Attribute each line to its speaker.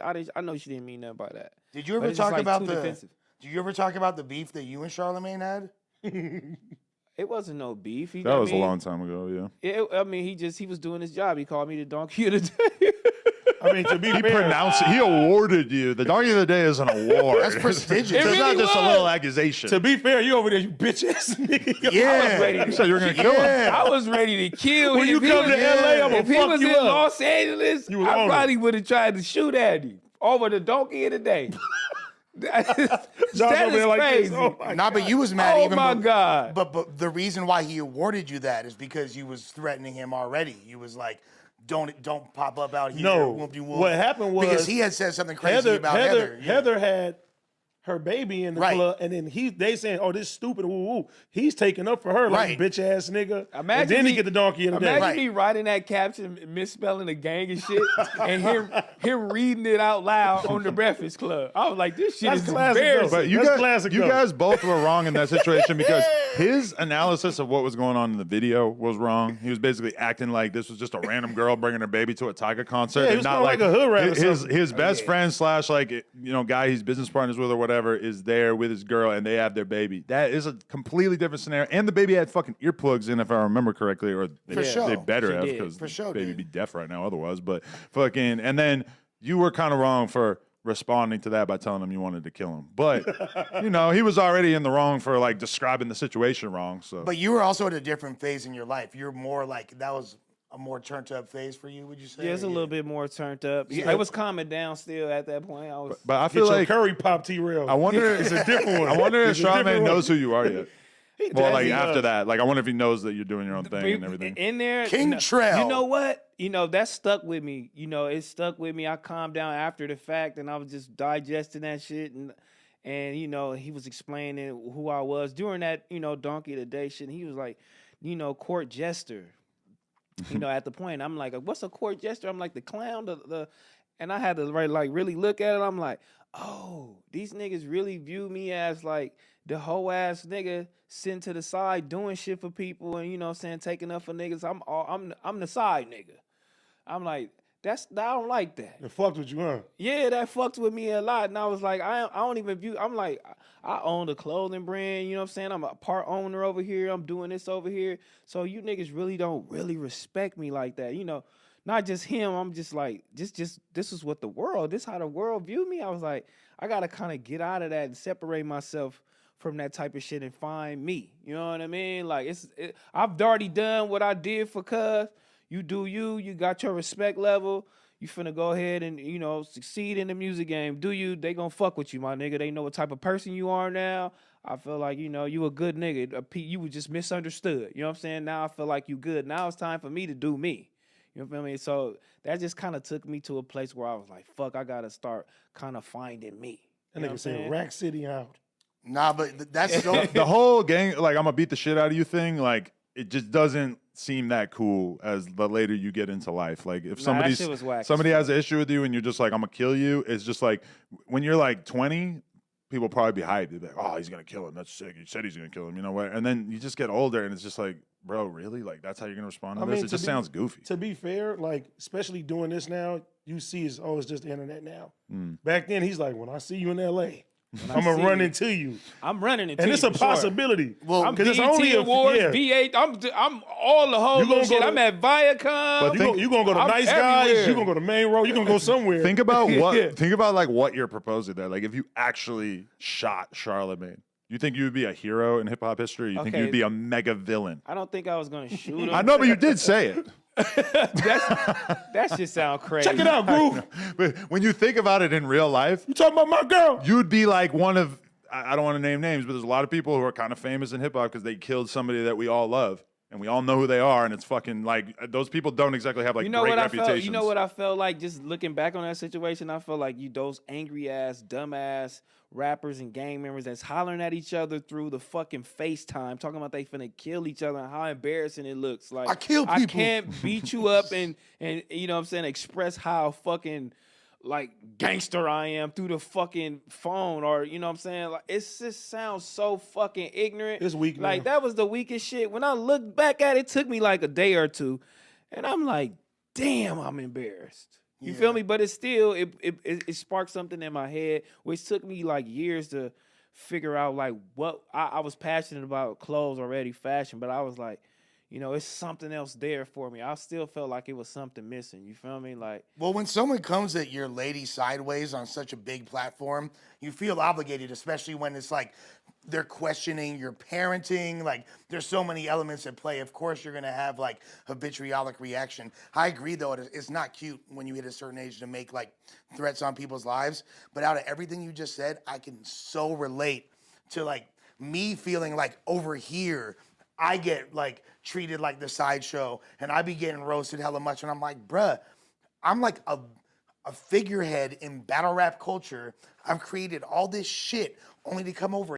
Speaker 1: I know she didn't mean nothing by that.
Speaker 2: Did you ever talk about Did you ever talk about the beef that you and Charlemagne had?
Speaker 1: It wasn't no beef.
Speaker 3: That was a long time ago,
Speaker 1: yeah. I mean, he was doing his job. He called me the donkey of the day.
Speaker 3: I mean, to be fair, pronounced it. He awarded you. The donkey of the day is an award.
Speaker 2: That's prestigious.
Speaker 3: It's not just a little accusation.
Speaker 4: To be fair, you over there, you bitch ass nigga.
Speaker 2: Yeah.
Speaker 1: I was ready to,
Speaker 3: you said you were going to kill him.
Speaker 1: I was ready to kill him.
Speaker 4: When you come to LA, I'm going to fuck you up. If he was in
Speaker 1: Los Angeles, I probably would have tried to shoot at him over the donkey of the day. that is crazy.
Speaker 2: But you was mad.
Speaker 1: Oh my God!
Speaker 2: But the reason why he awarded you that is because you was threatening him already. You was like, don't pop up out here.
Speaker 4: No,
Speaker 2: whoop-de-whoop.
Speaker 4: what happened was
Speaker 2: because he had said something crazy about Heather. Yeah.
Speaker 4: Heather had her baby in the club, and then they saying, "Oh, this is stupid." Woo woo. He's taking up for her like bitch ass nigga.
Speaker 1: Imagine
Speaker 4: and then he get the donkey in the day.
Speaker 1: Imagine me writing that caption, misspelling the gang and shit, and him reading it out loud on the Breakfast Club. I was like, this shit is embarrassing.
Speaker 3: But you guys both were wrong in that situation because his analysis of what was going on in the video was wrong. He was basically acting like this was just a random girl bringing her baby to a Tiger concert,
Speaker 4: and
Speaker 3: was
Speaker 4: not like a hood rat.
Speaker 3: His best friend / guy he's business partners with or whatever is there with his girl and they have their baby. That is a completely different scenario. And the baby had fucking earplugs in, if I remember correctly, or they better have because the baby be deaf right now otherwise. But fucking, and then you were kind of wrong for responding to that by telling him you wanted to kill him. But he was already in the wrong for like describing the situation wrong. So,
Speaker 2: but you were also at a different phase in your life. You're more like that was a more turned up phase for you, would you say?
Speaker 1: Yeah, it's a little bit more turned up. Yeah. I was calming down still at that point.
Speaker 3: But I feel like
Speaker 4: curry pop T-Rail.
Speaker 3: I wonder
Speaker 4: it's a different one.
Speaker 3: I wonder if Charlemagne knows who you are yet. Well, like after that, like I wonder if he knows that you're doing your own thing and everything.
Speaker 1: In there,
Speaker 2: King Trell.
Speaker 1: You know what? That stuck with me. It stuck with me. I calmed down after the fact, and I was just digesting that shit, and he was explaining who I was during that donkey of the day shit. And he was like, court jester. At the point, I'm like, what's a court jester? I'm like the clown, and I had to really look at it. I'm like, oh, these niggas really view me as like the whole ass nigga sitting to the side doing shit for people and taking up for niggas. I'm the side nigga. I'm like, I don't like that.
Speaker 4: It fucked with you, huh?
Speaker 1: Yeah, that fucked with me a lot. And I was like, I don't even view, I'm like, I own the clothing brand, I'm a part owner over here. I'm doing this over here. So you niggas really don't really respect me like that. Not just him. I'm just like, this is what this is how the world view me. I was like, I got to kind of get out of that and separate myself from that type of shit and find me. You know what I mean? Like, I've already done what I did for Cuz. You do you got your respect level. You finna go ahead and, succeed in the music game. They gonna fuck with you, my nigga. They know what type of person you are now. I feel like, you a good nigga. You were just misunderstood. You know what I'm saying? Now I feel like you good. Now it's time for me to do me. You know what I mean? So that just kind of took me to a place where I was like, fuck, I gotta start kind of finding me.
Speaker 4: That nigga said Rack City out.
Speaker 2: Nah, but that's
Speaker 3: the whole gang, like, I'm gonna beat the shit out of you thing, like, it just doesn't seem that cool as the later you get into life. Like if somebody has an issue with you and you're just like, I'm gonna kill you, it's just like when you're like 20, people probably be hyped. They're like, oh, he's gonna kill him. That's sick. He said he's gonna kill him. You know what? And then you just get older and it's just like, bro, really? Like that's how you're gonna respond to this? It just sounds goofy.
Speaker 4: To be fair, like especially doing this now, you see it's just the internet now. Back then he's like, when I see you in LA, I'm gonna run into you.
Speaker 1: I'm running into
Speaker 4: you.
Speaker 1: And
Speaker 4: it's a possibility.
Speaker 1: Well, because it's only awards, V8. I'm all the whole shit. I'm at Viacom.
Speaker 4: But you're gonna go to Nice Guys. You're gonna go to Main Road. You're gonna go somewhere.
Speaker 3: Think about what you're proposing there. Like if you actually shot Charlemagne, you think you would be a hero in hip hop history? You think you'd be a mega villain?
Speaker 1: I don't think I was gonna shoot him.
Speaker 3: I know, but you did say it.
Speaker 1: That shit sound crazy.
Speaker 4: Check it out, Groove.
Speaker 3: But when you think about it in real life,
Speaker 4: you talking about my girl?
Speaker 3: You'd be like one of, I don't want to name names, but there's a lot of people who are kind of famous in hip hop because they killed somebody that we all love. And we all know who they are, and it's fucking like those people don't exactly have like great reputations.
Speaker 1: You know what I felt like just looking back on that situation? I felt like those angry ass, dumb ass rappers and gang members that's hollering at each other through the fucking FaceTime, talking about they finna kill each other and how embarrassing it looks. Like
Speaker 2: I kill people.
Speaker 1: I can't beat you up and you know what I'm saying, express how fucking like gangster I am through the fucking phone, or you know what I'm saying? Like it just sounds so fucking ignorant.
Speaker 4: It's weak,
Speaker 1: like
Speaker 4: man.
Speaker 1: That was the weakest shit. When I look back at it, it took me like a day or two, and I'm like, damn, I'm embarrassed. You feel me? But it still it sparked something in my head, which took me like years to figure out like what I was passionate about clothes already, fashion, but I was like, you know, it's something else there for me. I still felt like it was something missing. You feel me? Like,
Speaker 2: well, when someone comes at your lady sideways on such a big platform, you feel obligated, especially when it's like they're questioning your parenting. Like, there's so many elements at play. Of course, you're gonna have like a vitriolic reaction. I agree, though, it's not cute when you hit a certain age to make like threats on people's lives. But out of everything you just said, I can so relate to like me feeling like over here I get like treated like the sideshow, and I be getting roasted hella much, and I'm like, bruh, I'm like a figurehead in battle rap culture. I've created all this shit only to come over